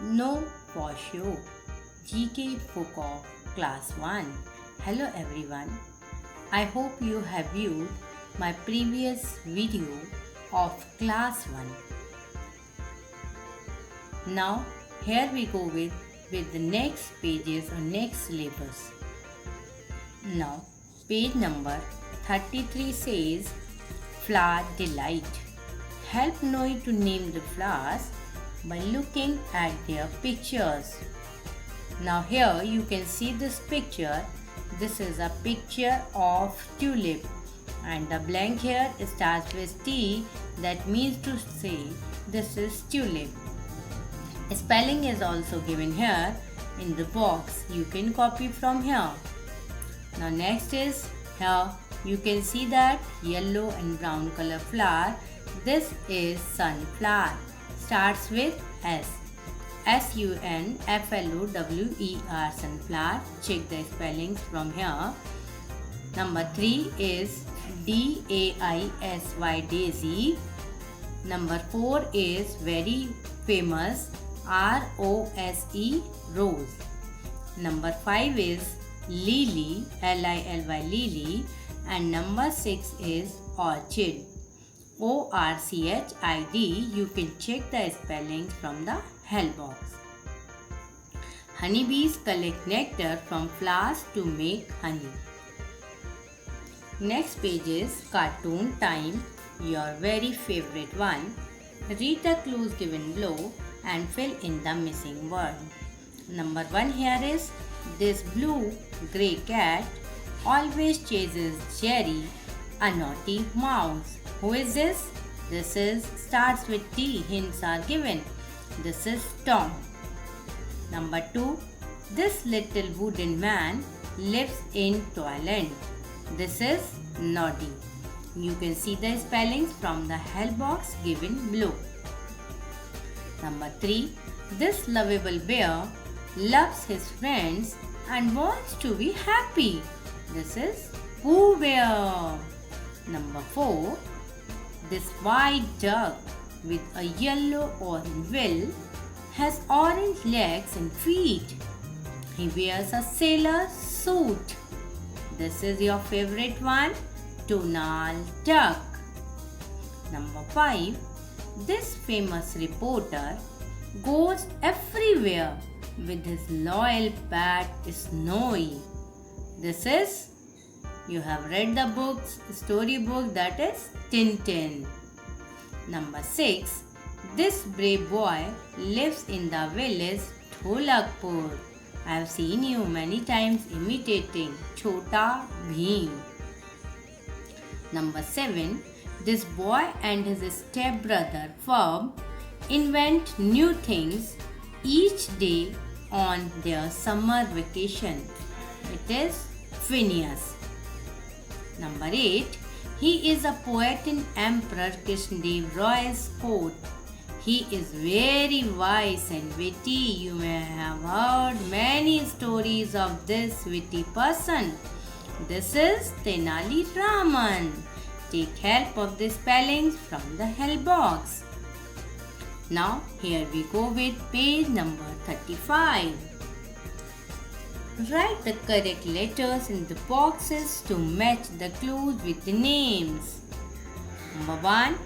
No for show. GK Book of Class 1. Hello everyone. I hope you have viewed my previous video of Class 1. Now here we go with the next pages or next syllabus. Now page number 33 says Flower Delight. Help Noe to name the flowers by looking at their pictures. Now here you can see this picture. This is a picture of tulip and the blank here starts with T, that means to say this is tulip. Spelling is also given here in the box. You can copy from here. Now next is here you can see that yellow and brown color flower. This is sunflower. Starts with S. sunflower, sunflower. Check the spellings from here. Number 3 is daisy, daisy. Number 4 is very famous, rose, rose. Number 5 is lily, lily, lily. And number 6 is orchid, orchid. You can check the spellings from the help box. Honeybees collect nectar from flowers to make honey. Next page is cartoon time, your very favorite one. Read the clues given below and fill in the missing word. Number 1 here is this blue grey cat always chases Jerry, a naughty mouse. Who is this? This is starts with T. Hints are given. This is Tom. Number 2. This little wooden man lives in Toyland. This is Noddy. You can see the spellings from the help box given below. Number 3. This lovable bear loves his friends and wants to be happy. This is Pooh Bear. Number 4. This white duck with a yellow orange bill has orange legs and feet. He wears a sailor suit. This is your favorite one, Donald Duck. Number 5. This famous reporter goes everywhere with his loyal pet Snowy. This is, you have read the storybook, that is Tintin. Number 6. This brave boy lives in the village Dholakpur. I have seen you many times imitating Chota Bheem. Number 7. This boy and his stepbrother Ferb invent new things each day on their summer vacation. It is Phineas. Number 8. He is a poet in Emperor Krishnadev Roy's court. He is very wise and witty. You may have heard many stories of this witty person. This is Tenali Raman. Take help of the spellings from the help box. Now here we go with page number 35. Write the correct letters in the boxes to match the clues with the names. Number 1.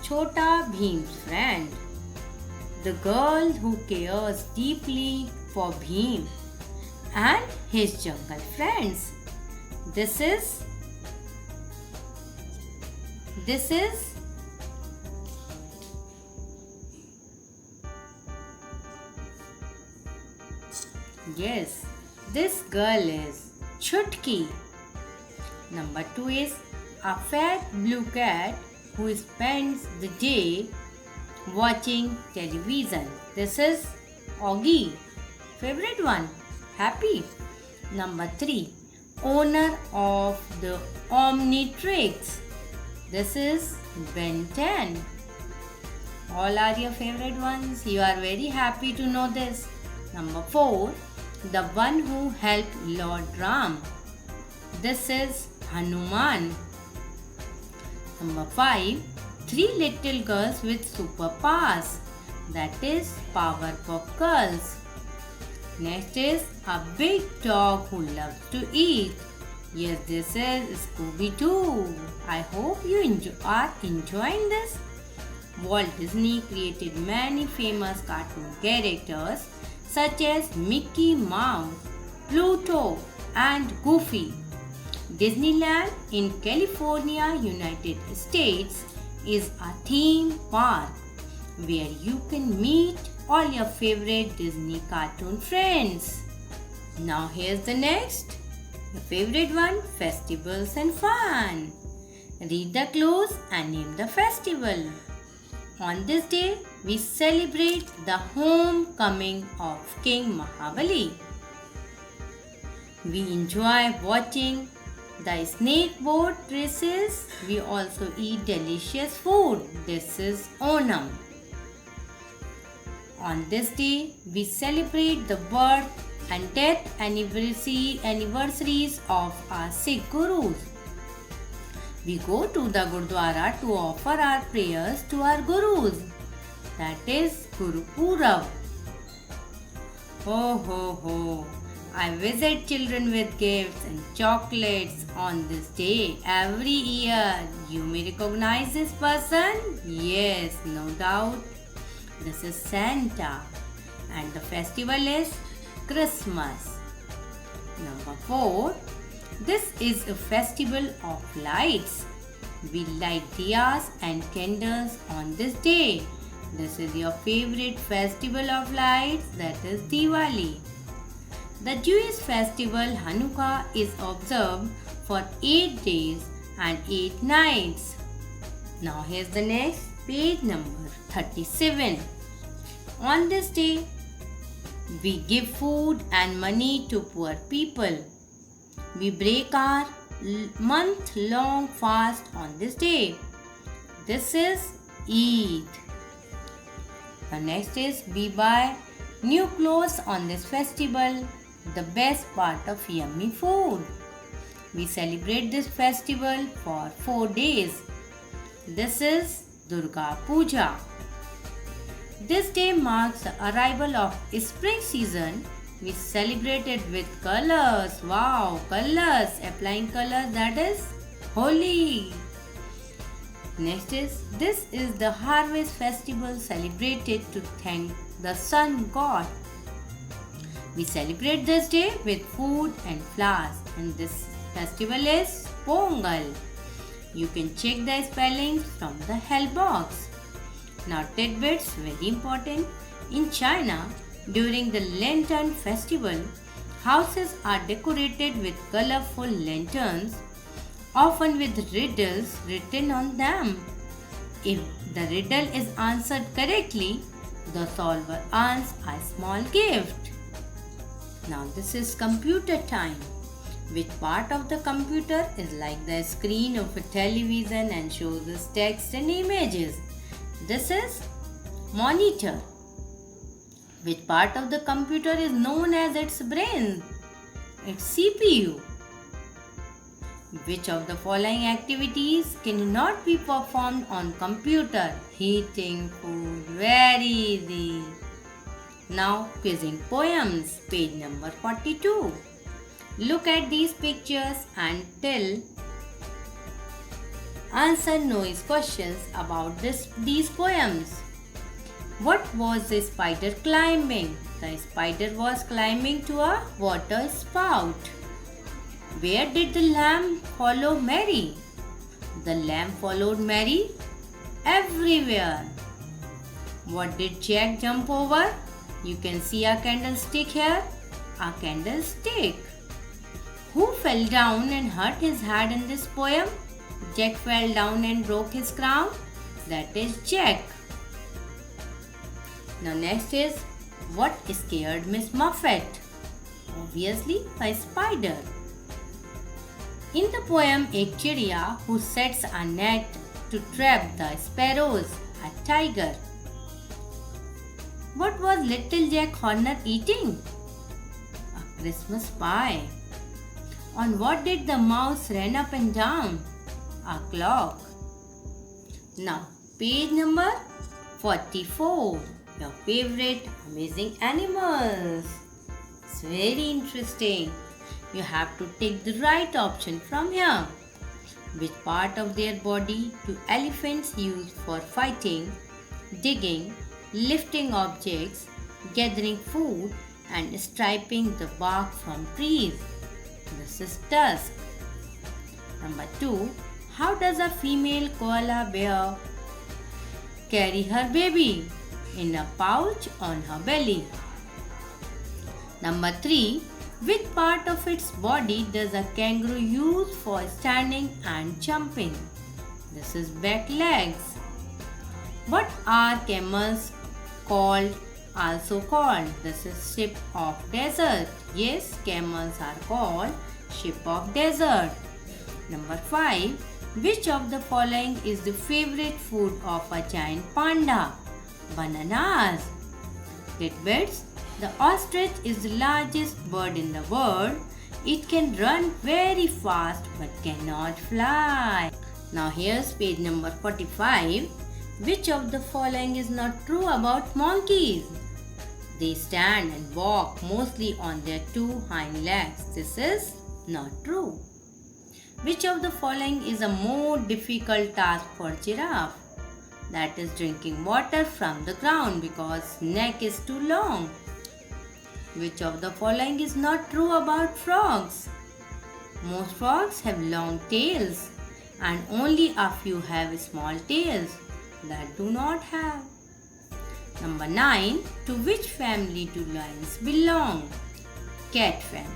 Chota Bheem's friend. The girl who cares deeply for Bheem and his jungle friends. This is yes, this girl is Chutki. Number 2 is a fat blue cat who spends the day watching television. This is Augie. Favorite one, Happy. Number 3, owner of the Omnitrix. This is Ben 10. All are your favorite ones. You are very happy to know this. Number 4, the one who helped Lord Ram. This is Hanuman. Number 5, three little girls with superpowers. That is Powerpuff Girls. Next is a big dog who loves to eat. Yes, this is Scooby-Doo. I hope you are enjoying this. Walt Disney created many famous cartoon characters such as Mickey Mouse, Pluto, and Goofy. Disneyland in California, United States is a theme park where you can meet all your favorite Disney cartoon friends. Now here's the next. Your favorite one, festivals and fun. Read the clues and name the festival. On this day, we celebrate the homecoming of King Mahabali. We enjoy watching the snake boat races. We also eat delicious food. This is Onam. On this day, we celebrate the birth and death anniversaries of our Sikh Gurus. We go to the Gurdwara to offer our prayers to our Gurus. That is Guru Purab. Ho ho ho! I visit children with gifts and chocolates on this day every year. You may recognize this person? Yes, no doubt. This is Santa. And the festival is Christmas. Number 4. This is a festival of lights. We light diyas and candles on this day. This is your favorite festival of lights, that is Diwali. The Jewish festival Hanukkah is observed for 8 days and 8 nights. Now here's the next page, number 37. On this day, we give food and money to poor people. We break our month-long fast on this day. This is Eid. The next is we buy new clothes on this festival, the best part of yummy food. We celebrate this festival for 4 days. This is Durga Puja. This day marks the arrival of spring season. We celebrate it with colors. Wow, colors. Applying colors, that is Holi. Next is, this is the harvest festival celebrated to thank the sun god. We celebrate this day with food and flowers, and this festival is Pongal. You can check the spellings from the help box. Now tidbits, very important. In China, during the Lantern festival, houses are decorated with colorful lanterns, often with riddles written on them. If the riddle is answered correctly, the solver earns a small gift. Now this is computer time. Which part of the computer is like the screen of a television and shows us text and images? This is monitor. Which part of the computer is known as its brain? It's CPU. Which of the following activities cannot be performed on computer? Heating food. Very easy. Now quizzing poems, page number 42. Look at these pictures and answer noise questions about these poems. What was the spider climbing? The spider was climbing to a water spout. Where did the lamb follow Mary? The lamb followed Mary everywhere. What did Jack jump over? You can see a candlestick here. A candlestick. Who fell down and hurt his head in this poem? Jack fell down and broke his crown. That is Jack. Now next is, what scared Miss Muffet? Obviously a spider. In the poem Ek Chidiya who sets a net to trap the sparrows, a tiger. What was little Jack Horner eating? A Christmas pie. On what did the mouse run up and down? A clock. Now Page number 44. Your favorite amazing animals. It's very interesting. You have to take the right option from here. Which part of their body do elephants use for fighting, digging, lifting objects, gathering food, and striping the bark from trees? This is tusk. Number 2. How does a female koala bear carry her baby? In a pouch on her belly. Number 3. Which part of its body does a kangaroo use for standing and jumping? This is back legs. What are camels also called? This is ship of desert. Yes, camels are called ship of desert. Number 5. Which of the following is the favorite food of a giant panda? Bananas. Tidbits. The ostrich is the largest bird in the world. It can run very fast but cannot fly. Now here's page number 45. Which of the following is not true about monkeys? They stand and walk mostly on their 2 hind legs. This is not true. Which of the following is a more difficult task for giraffe? That is drinking water from the ground because neck is too long. Which of the following is not true about frogs? Most frogs have long tails and only a few have small tails that do not have. Number 9. To which family do lions belong? Cat family.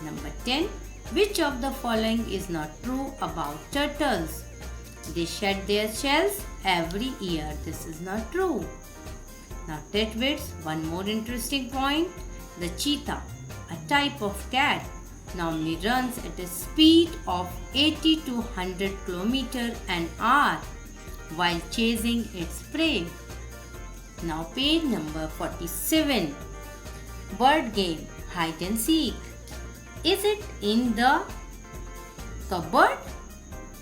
Number 10. Which of the following is not true about turtles? They shed their shells every year. This is not true. Now tidbits, one more interesting point. The cheetah, a type of cat, normally runs at a speed of 80 to 100 km an hour while chasing its prey. Now page number 47. Bird game, hide and seek. Is it in the cupboard?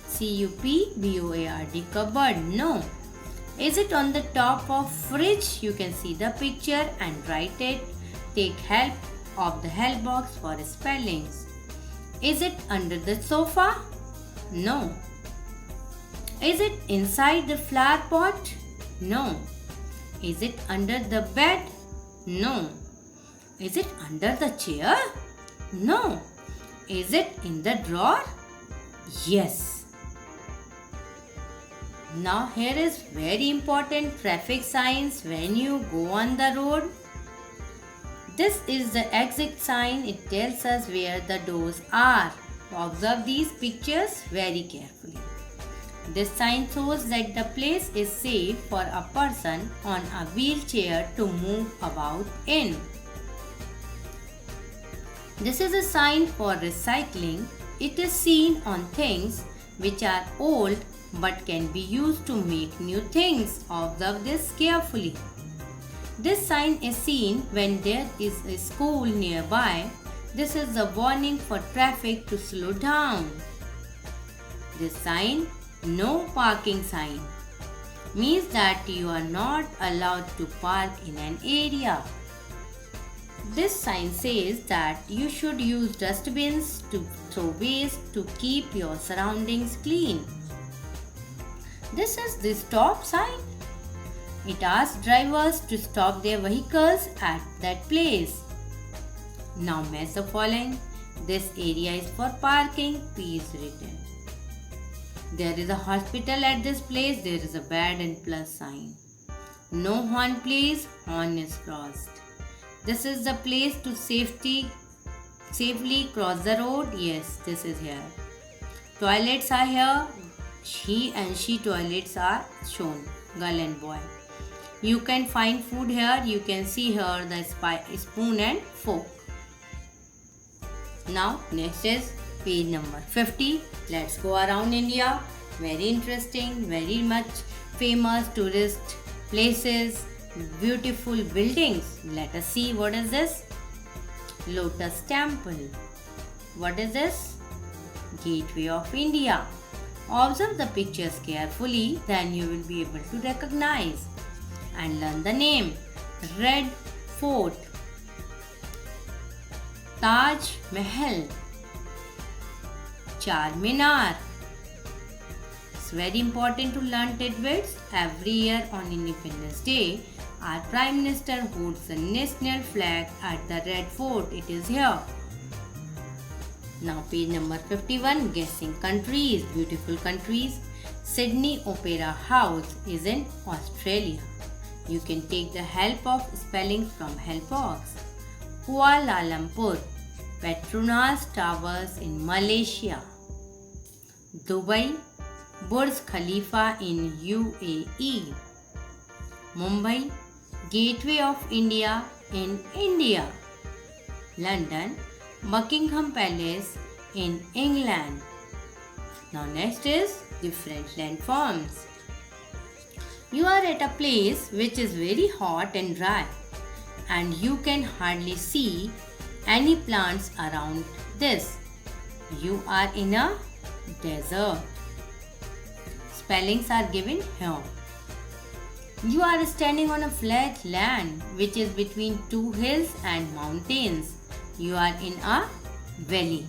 C-U-P-B-O-A-R-D, cupboard. No. Is it on the top of fridge? You can see the picture and write it. Take help of the help box for spellings. Is it under the sofa? No. Is it inside the flower pot? No. Is it under the bed? No. Is it under the chair? No. Is it in the drawer? Yes. Now here is very important traffic signs when you go on the road. This is the exit sign. It tells us where the doors are. Observe these pictures very carefully. This sign shows that the place is safe for a person on a wheelchair to move about in. This is a sign for recycling. It is seen on things which are old but can be used to make new things. Observe this carefully. This sign is seen when there is a school nearby. This is a warning for traffic to slow down. This sign, no parking sign, means that you are not allowed to park in an area. This sign says that you should use dustbins to throw waste to keep your surroundings clean. This is the stop sign. It asks drivers to stop their vehicles at that place. Now match the following. This area is for parking. P is written. There is a hospital at this place. There is a bad and plus sign. No horn please. Horn is crossed. This is the place to safely cross the road. Yes, this is here. Toilets are here. He and she toilets are shown, girl and boy. You can find food here. You can see here the spoon and fork. Now next is page number 50. Let's go around India. Very interesting, very much famous tourist places, beautiful buildings. Let us see what is this. Lotus Temple. What is this? Gateway of India. Observe the pictures carefully, then you will be able to recognize and learn the name. Red Fort, Taj Mahal, Charminar. It's very important to learn tidbits. Every year on Independence Day, our Prime Minister holds the national flag at the Red Fort. It is here. Now page number 51, guessing countries, beautiful countries. Sydney Opera House is in Australia. You can take the help of spelling from help box. Kuala Lumpur, Petronas Towers in Malaysia. Dubai, Burj Khalifa in UAE. Mumbai, Gateway of India in India. London, Buckingham Palace in England. Now next is different landforms. You are at a place which is very hot and dry, and you can hardly see any plants around this. You are in a desert. Spellings are given here. You are standing on a flat land which is between two hills and mountains. You are in a valley.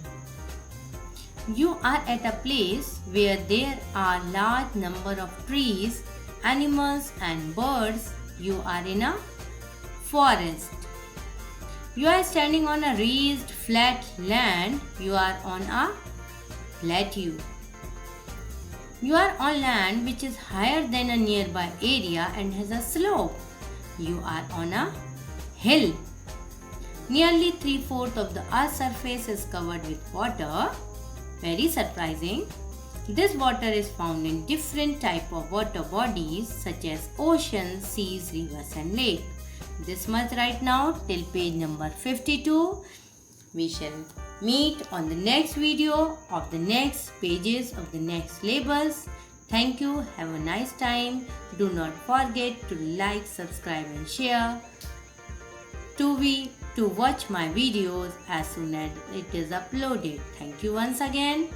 You are at a place where there are large number of trees, animals and birds. You are in a forest. You are standing on a raised flat land. You are on a plateau. You are on land which is higher than a nearby area and has a slope. You are on a hill. Nearly 3/4 of the Earth's surface is covered with water. Very surprising. This water is found in different type of water bodies such as oceans, seas, rivers and lakes. This much right now till page number 52. We shall meet on the next video of the next pages of the next labels. Thank you. Have a nice time. Do not forget to like, subscribe and share to watch my videos as soon as it is uploaded. Thank you once again.